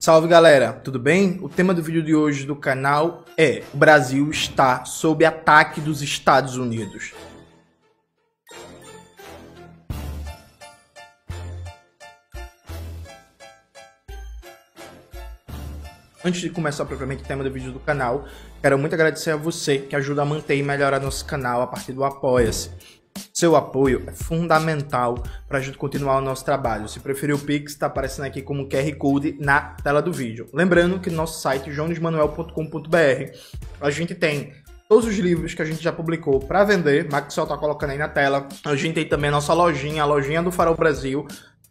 Salve galera, tudo bem? O tema do vídeo de hoje do canal é: o Brasil está sob ataque dos Estados Unidos. Antes de começar propriamente o tema do vídeo do canal, quero muito agradecer a você que ajuda a manter e melhorar nosso canal a partir do Apoia-se. Seu apoio é fundamental para a gente continuar o nosso trabalho. Se preferir o Pix, está aparecendo aqui como QR Code na tela do vídeo. Lembrando que no nosso site jonesmanuel.com.br a gente tem todos os livros que a gente já publicou para vender, Maxwell está colocando aí na tela. A gente tem também a nossa lojinha, a lojinha do Farol Brasil.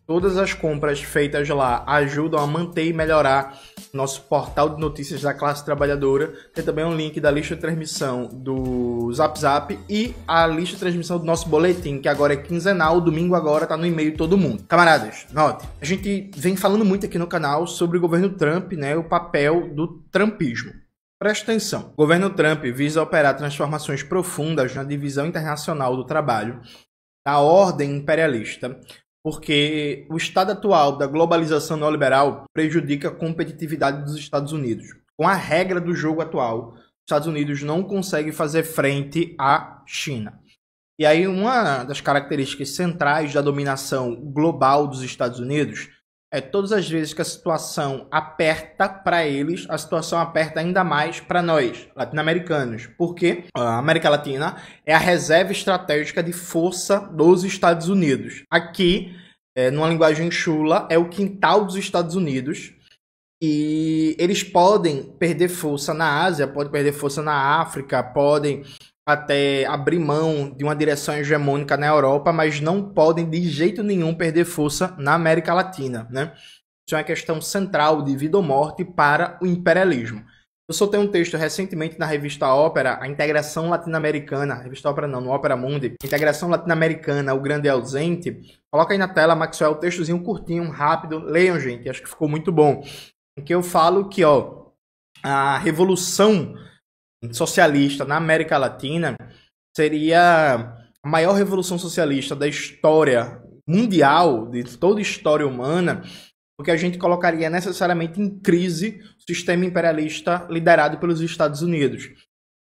Todas as compras feitas lá ajudam a manter e melhorar nosso portal de notícias da classe trabalhadora. Tem também um link da lista de transmissão do Zap Zap e a lista de transmissão do nosso boletim, que agora é quinzenal, domingo agora tá no e-mail de todo mundo. Camaradas, note, a gente vem falando muito aqui no canal sobre o governo Trump, né, o papel do trumpismo. Presta atenção, o governo Trump visa operar transformações profundas na divisão internacional do trabalho, da ordem imperialista, porque o estado atual da globalização neoliberal prejudica a competitividade dos Estados Unidos. Com a regra do jogo atual, os Estados Unidos não conseguem fazer frente à China. E aí uma das características centrais da dominação global dos Estados Unidos é todas as vezes que a situação aperta para eles, a situação aperta ainda mais para nós, latino-americanos. Porque a América Latina é a reserva estratégica de força dos Estados Unidos. Aqui, numa linguagem chula, é o quintal dos Estados Unidos. E eles podem perder força na Ásia, podem perder força na África, podem até abrir mão de uma direção hegemônica na Europa, mas não podem de jeito nenhum perder força na América Latina, né? Isso é uma questão central de vida ou morte para o imperialismo. Eu soltei um texto recentemente na revista Ópera, a integração latino-americana, revista Ópera não, no Opera Mundi, integração latino-americana, o grande ausente. Coloca aí na tela, Maxwell, um textozinho curtinho, rápido, leiam, gente, acho que ficou muito bom. Em que eu falo que a revolução socialista na América Latina seria a maior revolução socialista da história mundial, de toda a história humana, porque a gente colocaria necessariamente em crise o sistema imperialista liderado pelos Estados Unidos.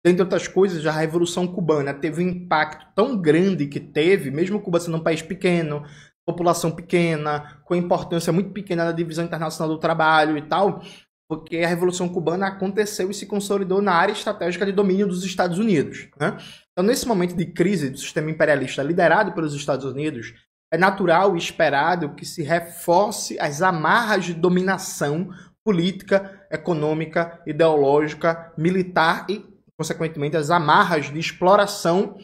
Dentre outras coisas, a Revolução Cubana teve um impacto tão grande que teve, mesmo Cuba sendo um país pequeno, população pequena, com importância muito pequena na divisão internacional do trabalho e tal, porque a Revolução Cubana aconteceu e se consolidou na área estratégica de domínio dos Estados Unidos, né? Então, nesse momento de crise do sistema imperialista liderado pelos Estados Unidos, é natural e esperado que se reforce as amarras de dominação política, econômica, ideológica, militar e, consequentemente, as amarras de exploração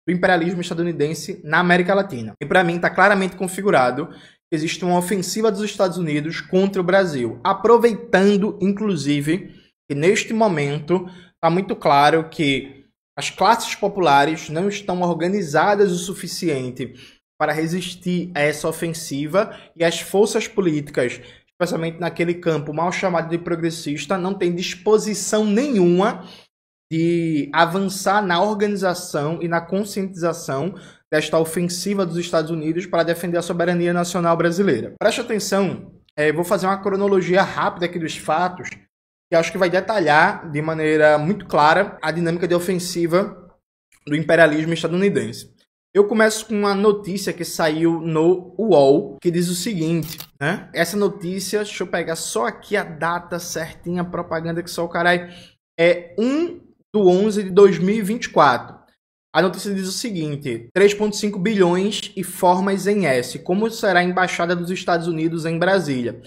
do imperialismo estadunidense na América Latina. E, para mim, está claramente configurado existe uma ofensiva dos Estados Unidos contra o Brasil, aproveitando, inclusive, que neste momento está muito claro que as classes populares não estão organizadas o suficiente para resistir a essa ofensiva e as forças políticas, especialmente naquele campo mal chamado de progressista, não têm disposição nenhuma de avançar na organização e na conscientização desta ofensiva dos Estados Unidos para defender a soberania nacional brasileira. Preste atenção, vou fazer uma cronologia rápida aqui dos fatos, que acho que vai detalhar de maneira muito clara a dinâmica de ofensiva do imperialismo estadunidense. Eu começo com uma notícia que saiu no UOL, que diz o seguinte, né? Essa notícia, deixa eu pegar só aqui a data certinha, a propaganda que só o caralho, é 1/11/2024. A notícia diz o seguinte: 3,5 bilhões e formas em S. Como será a embaixada dos Estados Unidos em Brasília?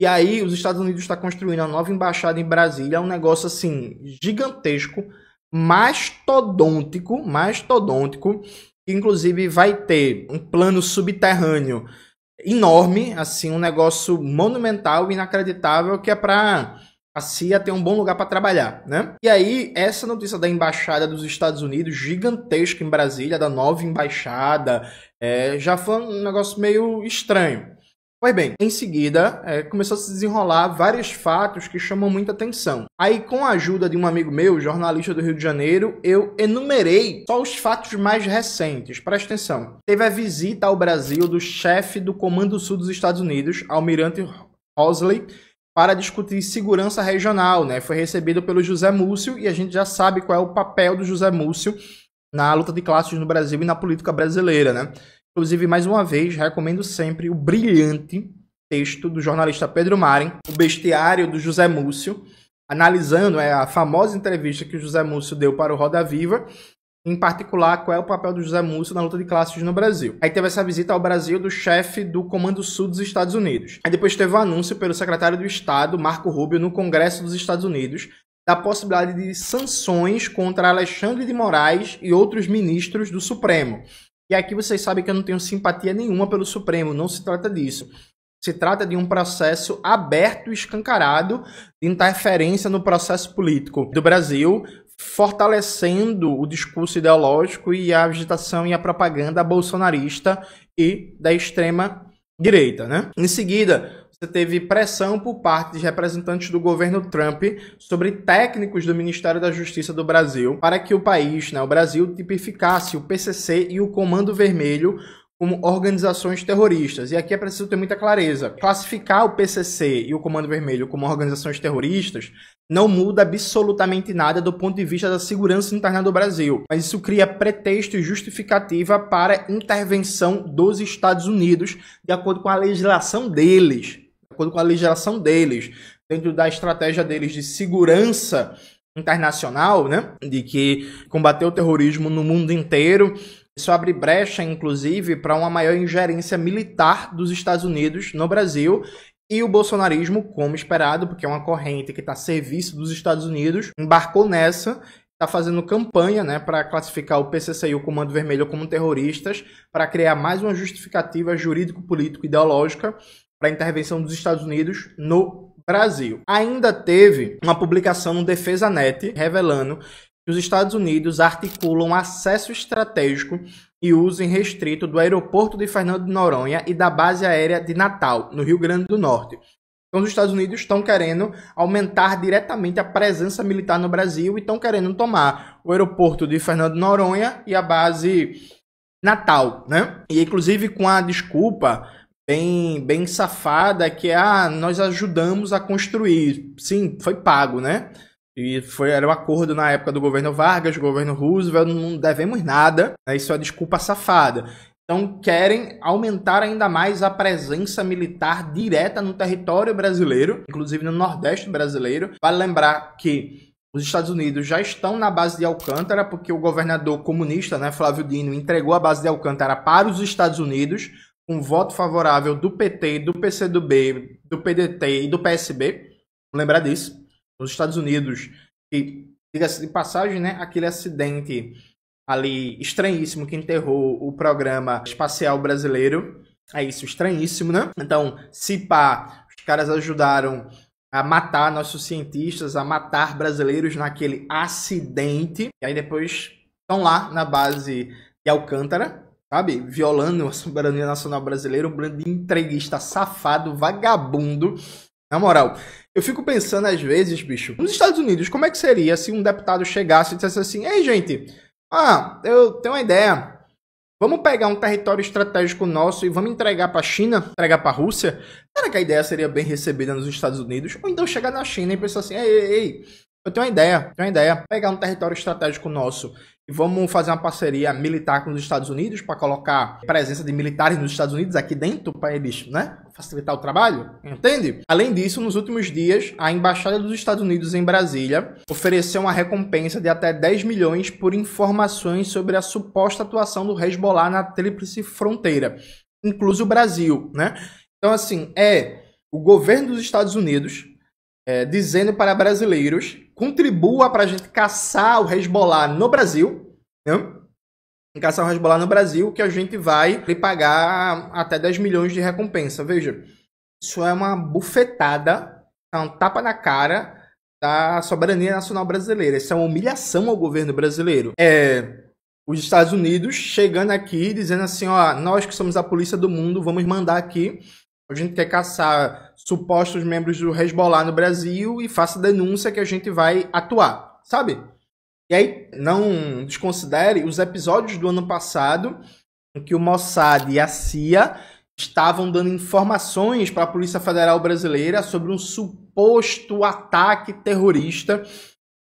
E aí, os Estados Unidos estão construindo uma nova embaixada em Brasília, um negócio assim, gigantesco, mastodôntico, que inclusive vai ter um plano subterrâneo enorme, assim, um negócio monumental, inacreditável, que é para a CIA ter um bom lugar para trabalhar, né? E aí, essa notícia da embaixada dos Estados Unidos, gigantesca em Brasília, da nova embaixada, já foi um negócio meio estranho. Pois bem, em seguida, começou a se desenrolar vários fatos que chamam muita atenção. Aí, com a ajuda de um amigo meu, jornalista do Rio de Janeiro, eu enumerei só os fatos mais recentes. Presta atenção. Teve a visita ao Brasil do chefe do Comando Sul dos Estados Unidos, Almirante Owsley, para discutir segurança regional, né? Foi recebido pelo José Múcio e a gente já sabe qual é o papel do José Múcio na luta de classes no Brasil e na política brasileira, né? Inclusive, mais uma vez, recomendo sempre o brilhante texto do jornalista Pedro Maren, O Bestiário do José Múcio, analisando a famosa entrevista que o José Múcio deu para o Roda Viva, em particular, qual é o papel do José Múcio na luta de classes no Brasil. Aí teve essa visita ao Brasil do chefe do Comando Sul dos Estados Unidos. Aí depois teve o anúncio pelo secretário do Estado, Marco Rubio, no Congresso dos Estados Unidos, da possibilidade de sanções contra Alexandre de Moraes e outros ministros do Supremo. E aqui vocês sabem que eu não tenho simpatia nenhuma pelo Supremo, não se trata disso. Se trata de um processo aberto e escancarado de interferência no processo político do Brasil, fortalecendo o discurso ideológico e a agitação e a propaganda bolsonarista e da extrema direita, né? Em seguida, você teve pressão por parte de representantes do governo Trump sobre técnicos do Ministério da Justiça do Brasil para que o país, né, o Brasil, tipificasse o PCC e o Comando Vermelho como organizações terroristas. E aqui é preciso ter muita clareza. Classificar o PCC e o Comando Vermelho como organizações terroristas não muda absolutamente nada do ponto de vista da segurança interna do Brasil. Mas isso cria pretexto e justificativa para intervenção dos Estados Unidos, de acordo com a legislação deles. De acordo com a legislação deles, dentro da estratégia deles de segurança internacional, né? De que combater o terrorismo no mundo inteiro. Isso abre brecha, inclusive, para uma maior ingerência militar dos Estados Unidos no Brasil e o bolsonarismo, como esperado, porque é uma corrente que está a serviço dos Estados Unidos, embarcou nessa, está fazendo campanha, né, para classificar o PCC e o Comando Vermelho como terroristas, para criar mais uma justificativa jurídico-político-ideológica para a intervenção dos Estados Unidos no Brasil. Ainda teve uma publicação no DefesaNet revelando que os Estados Unidos articulam acesso estratégico e uso irrestrito do aeroporto de Fernando de Noronha e da base aérea de Natal, no Rio Grande do Norte. Então, os Estados Unidos estão querendo aumentar diretamente a presença militar no Brasil e estão querendo tomar o aeroporto de Fernando de Noronha e a base Natal, né? E, inclusive, com a desculpa bem safada que nós ajudamos a construir. Sim, foi pago, né? E era um acordo na época do governo Vargas, governo Roosevelt, não devemos nada, né? Isso é desculpa safada. Então querem aumentar ainda mais a presença militar direta no território brasileiro, inclusive no Nordeste brasileiro. Vale lembrar que os Estados Unidos já estão na base de Alcântara, porque o governador comunista, né, Flávio Dino, entregou a base de Alcântara para os Estados Unidos, com voto favorável do PT, do PCdoB, do PDT e do PSB. Vamos lembrar disso. Nos Estados Unidos, e diga-se de passagem, né, aquele acidente ali estranhíssimo que enterrou o programa espacial brasileiro, é isso, estranhíssimo, né? Então, se pá, os caras ajudaram a matar nossos cientistas, a matar brasileiros naquele acidente, e aí depois estão lá na base de Alcântara, sabe, violando a soberania nacional brasileira, um bando de entreguista safado, vagabundo. Na moral, eu fico pensando às vezes, bicho, nos Estados Unidos, como é que seria se um deputado chegasse e dissesse assim: ei, gente, eu tenho uma ideia, vamos pegar um território estratégico nosso e vamos entregar para a China, entregar para a Rússia? Será que a ideia seria bem recebida nos Estados Unidos? Ou então chegar na China e pensar assim: ei, eu tenho uma ideia, pegar um território estratégico nosso e vamos fazer uma parceria militar com os Estados Unidos para colocar presença de militares nos Estados Unidos aqui dentro para eles, né, facilitar o trabalho, entende? Além disso, nos últimos dias, a Embaixada dos Estados Unidos em Brasília ofereceu uma recompensa de até 10 milhões por informações sobre a suposta atuação do Hezbollah na Tríplice Fronteira, incluso o Brasil, né? Então, assim, o governo dos Estados Unidos dizendo para brasileiros: contribua para a gente caçar o Hezbollah no Brasil, né? Caçar o Hezbollah no Brasil, que a gente vai lhe pagar até 10 milhões de recompensa. Veja, isso é uma bufetada, é um tapa na cara da soberania nacional brasileira. Isso é uma humilhação ao governo brasileiro. Os Estados Unidos chegando aqui dizendo assim: ó, nós que somos a polícia do mundo, vamos mandar aqui. A gente quer caçar supostos membros do Hezbollah no Brasil e faça denúncia que a gente vai atuar, sabe? E aí, não desconsidere os episódios do ano passado em que o Mossad e a CIA estavam dando informações para a Polícia Federal Brasileira sobre um suposto ataque terrorista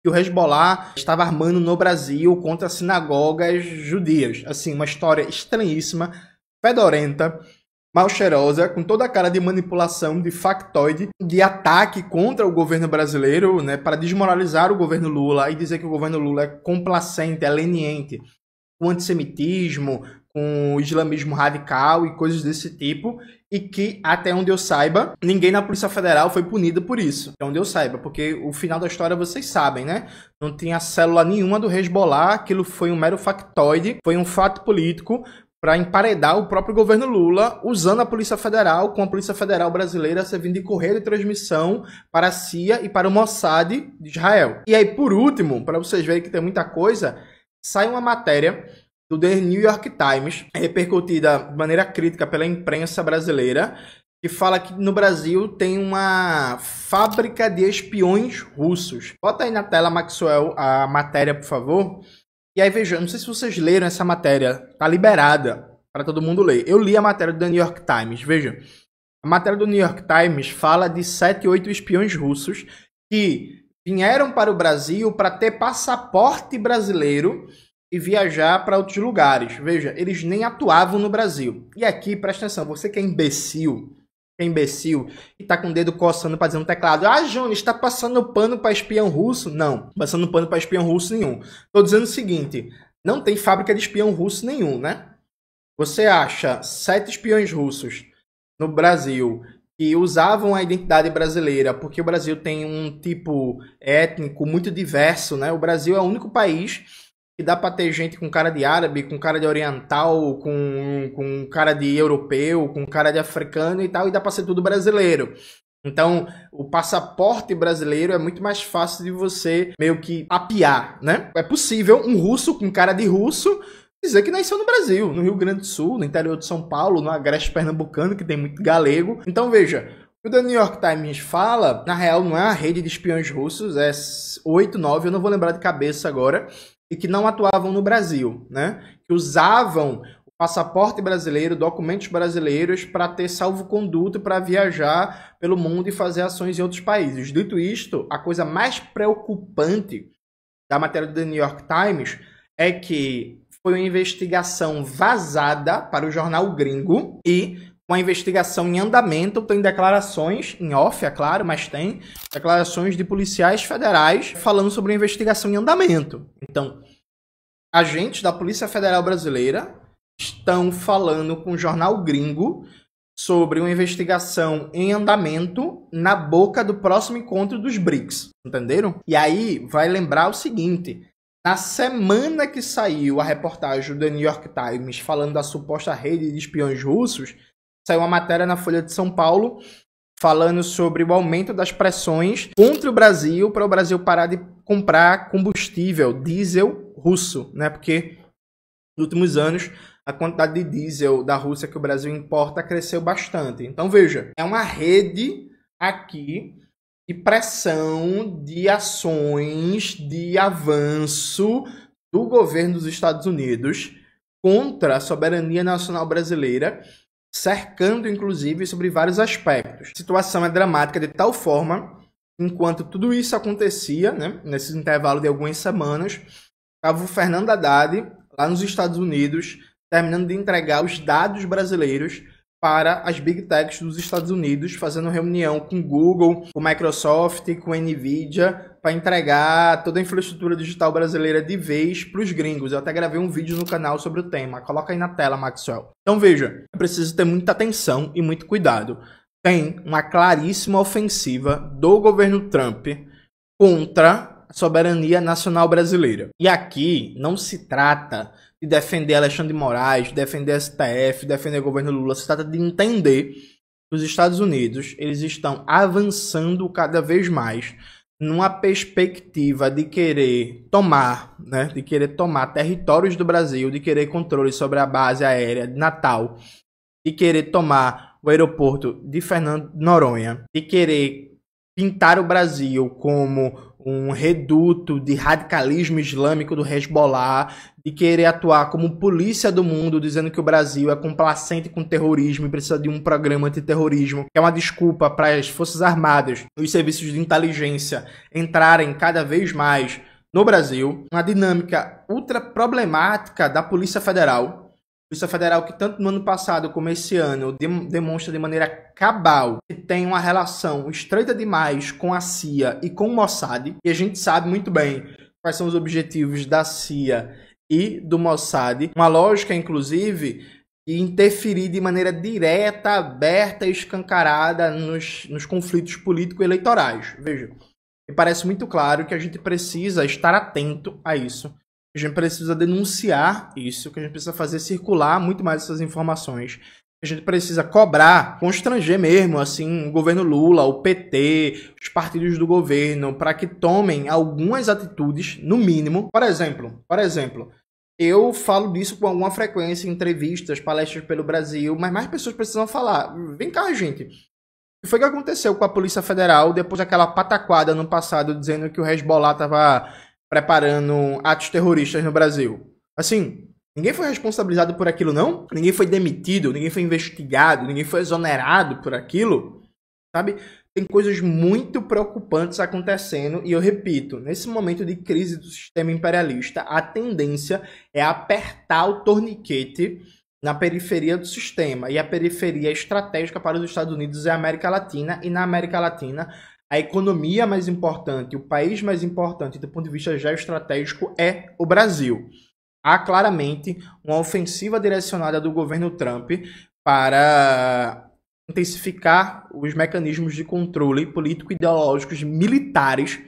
que o Hezbollah estava armando no Brasil contra sinagogas judias. Assim, uma história estranhíssima, fedorenta, mal cheirosa, com toda a cara de manipulação, de factoide, de ataque contra o governo brasileiro, né, para desmoralizar o governo Lula e dizer que o governo Lula é complacente, é leniente com o antissemitismo, com o islamismo radical e coisas desse tipo, e que, até onde eu saiba, ninguém na Polícia Federal foi punido por isso. Até onde eu saiba, porque o final da história vocês sabem, né? Não tinha célula nenhuma do Hezbollah, aquilo foi um mero factoide, foi um fato político para emparedar o próprio governo Lula, usando a Polícia Federal, com a Polícia Federal brasileira servindo de correio de transmissão para a CIA e para o Mossad de Israel. E aí, por último, para vocês verem que tem muita coisa, sai uma matéria do The New York Times, repercutida de maneira crítica pela imprensa brasileira, que fala que no Brasil tem uma fábrica de espiões russos. Bota aí na tela, Maxwell, a matéria, por favor. E aí, veja, não sei se vocês leram essa matéria, tá liberada para todo mundo ler. Eu li a matéria do The New York Times, veja. A matéria do New York Times fala de 7, 8 espiões russos que vieram para o Brasil para ter passaporte brasileiro e viajar para outros lugares. Veja, eles nem atuavam no Brasil. E aqui, presta atenção, você que é imbecil e tá com o dedo coçando para dizer no teclado: ah, Jones, está passando pano para espião russo? Não, passando pano para espião russo nenhum. Tô dizendo o seguinte, não tem fábrica de espião russo nenhum, né? Você acha 7 espiões russos no Brasil que usavam a identidade brasileira, porque o Brasil tem um tipo étnico muito diverso, né? O Brasil é o único país que dá para ter gente com cara de árabe, com cara de oriental, com cara de europeu, com cara de africano e tal, e dá para ser tudo brasileiro. Então, o passaporte brasileiro é muito mais fácil de você meio que apiar, né? É possível um russo com cara de russo dizer que nasceu no Brasil, no Rio Grande do Sul, no interior de São Paulo, no agreste pernambucano, que tem muito galego. Então, veja, o The New York Times fala, na real, não é uma rede de espiões russos, é 8, 9, eu não vou lembrar de cabeça agora, e que não atuavam no Brasil, né? Que usavam o passaporte brasileiro, documentos brasileiros para ter salvo-conduto para viajar pelo mundo e fazer ações em outros países. Dito isto, a coisa mais preocupante da matéria do The New York Times é que foi uma investigação vazada para o jornal gringo e uma investigação em andamento, tem declarações, em off, é claro, mas tem declarações de policiais federais falando sobre a investigação em andamento. Então, agentes da Polícia Federal Brasileira estão falando com o jornal gringo sobre uma investigação em andamento na boca do próximo encontro dos BRICS, entenderam? E aí, vai lembrar o seguinte: na semana que saiu a reportagem do The New York Times falando da suposta rede de espiões russos, saiu uma matéria na Folha de São Paulo falando sobre o aumento das pressões contra o Brasil para o Brasil parar de comprar combustível, diesel russo, né? Porque nos últimos anos a quantidade de diesel da Rússia que o Brasil importa cresceu bastante. Então, veja, é uma rede aqui de pressão, de ações, de avanço do governo dos Estados Unidos contra a soberania nacional brasileira, cercando, inclusive, sobre vários aspectos. A situação é dramática de tal forma, enquanto tudo isso acontecia, né, nesse intervalo de algumas semanas, estava o Fernando Haddad, lá nos Estados Unidos, terminando de entregar os dados brasileiros para as Big Techs dos Estados Unidos, fazendo reunião com Google, com Microsoft, com Nvidia, para entregar toda a infraestrutura digital brasileira de vez para os gringos. Eu até gravei um vídeo no canal sobre o tema. Coloca aí na tela, Maxwell. Então veja, é preciso ter muita atenção e muito cuidado. Tem uma claríssima ofensiva do governo Trump contra a soberania nacional brasileira. E aqui não se trata de defender Alexandre de Moraes, defender STF, defender o governo Lula. Se trata de entender que os Estados Unidos eles estão avançando cada vez mais numa perspectiva de querer tomar, né, de querer tomar territórios do Brasil, de querer controle sobre a base aérea de Natal, de querer tomar o aeroporto de Fernando de Noronha, de querer pintar o Brasil como um reduto de radicalismo islâmico do Hezbollah, de querer atuar como polícia do mundo, dizendo que o Brasil é complacente com o terrorismo e precisa de um programa antiterrorismo, que é uma desculpa para as Forças Armadas e os serviços de inteligência entrarem cada vez mais no Brasil. Uma dinâmica ultra problemática da Polícia Federal. Polícia Federal que tanto no ano passado como esse ano demonstra de maneira cabal que tem uma relação estreita demais com a CIA e com o Mossad. E a gente sabe muito bem quais são os objetivos da CIA e do Mossad. Uma lógica, inclusive, de interferir de maneira direta, aberta e escancarada nos conflitos político-eleitorais. Veja, me parece muito claro que a gente precisa estar atento a isso. A gente precisa denunciar isso, que a gente precisa fazer circular muito mais essas informações. A gente precisa cobrar, constranger mesmo, assim, o governo Lula, o PT, os partidos do governo, para que tomem algumas atitudes, no mínimo. Por exemplo, eu falo disso com alguma frequência em entrevistas, palestras pelo Brasil, mas mais pessoas precisam falar. Vem cá, gente. O que foi que aconteceu com a Polícia Federal depois daquela pataquada no passado, dizendo que o Hezbollah estava preparando atos terroristas no Brasil? Assim, ninguém foi responsabilizado por aquilo, não? Ninguém foi demitido, ninguém foi investigado, ninguém foi exonerado por aquilo, sabe? Tem coisas muito preocupantes acontecendo e eu repito, nesse momento de crise do sistema imperialista, a tendência é apertar o torniquete na periferia do sistema, e a periferia estratégica para os Estados Unidos é a América Latina, e na América Latina a economia mais importante, o país mais importante do ponto de vista geoestratégico é o Brasil. Há claramente uma ofensiva direcionada do governo Trump para intensificar os mecanismos de controle político-ideológicos militares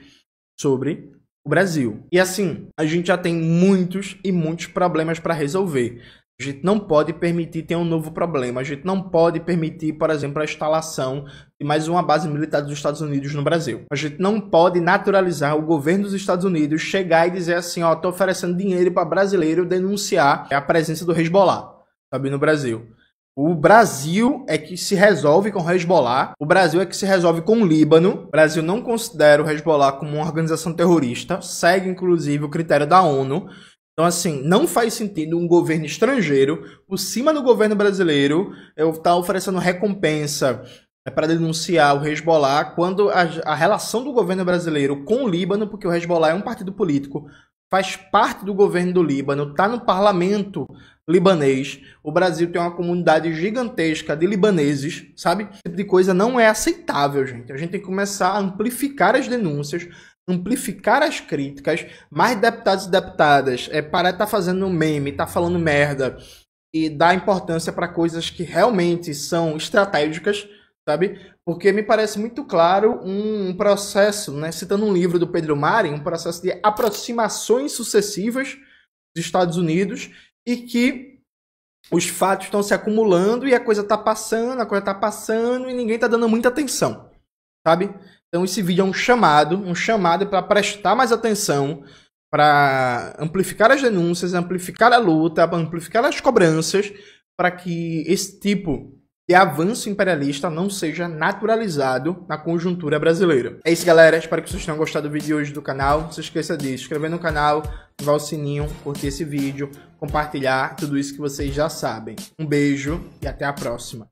sobre o Brasil. E assim, a gente já tem muitos e muitos problemas para resolver. A gente não pode permitir ter um novo problema. A gente não pode permitir, por exemplo, a instalação de mais uma base militar dos Estados Unidos no Brasil. A gente não pode naturalizar o governo dos Estados Unidos chegar e dizer assim, ó, tô oferecendo dinheiro para brasileiro denunciar a presença do Hezbollah, sabe, no Brasil. O Brasil é que se resolve com o Hezbollah. O Brasil é que se resolve com o Líbano. O Brasil não considera o Hezbollah como uma organização terrorista. Segue, inclusive, o critério da ONU. Então, assim, não faz sentido um governo estrangeiro, por cima do governo brasileiro, estar oferecendo recompensa para denunciar o Hezbollah, quando a relação do governo brasileiro com o Líbano, porque o Hezbollah é um partido político, faz parte do governo do Líbano, está no parlamento libanês, o Brasil tem uma comunidade gigantesca de libaneses, sabe? Esse tipo de coisa não é aceitável, gente. A gente tem que começar a amplificar as denúncias, amplificar as críticas, mais deputados e deputadas parar de estar fazendo meme, tá falando merda e dar importância para coisas que realmente são estratégicas, sabe? Porque me parece muito claro um processo, né, citando um livro do Pedro Mari, um processo de aproximações sucessivas dos Estados Unidos e que os fatos estão se acumulando e a coisa tá passando e ninguém tá dando muita atenção, sabe? Então esse vídeo é um chamado para prestar mais atenção, para amplificar as denúncias, amplificar a luta, amplificar as cobranças, para que esse tipo de avanço imperialista não seja naturalizado na conjuntura brasileira. É isso, galera. Espero que vocês tenham gostado do vídeo de hoje do canal. Não se esqueça de se inscrever no canal, ativar o sininho, curtir esse vídeo, compartilhar tudo isso que vocês já sabem. Um beijo e até a próxima.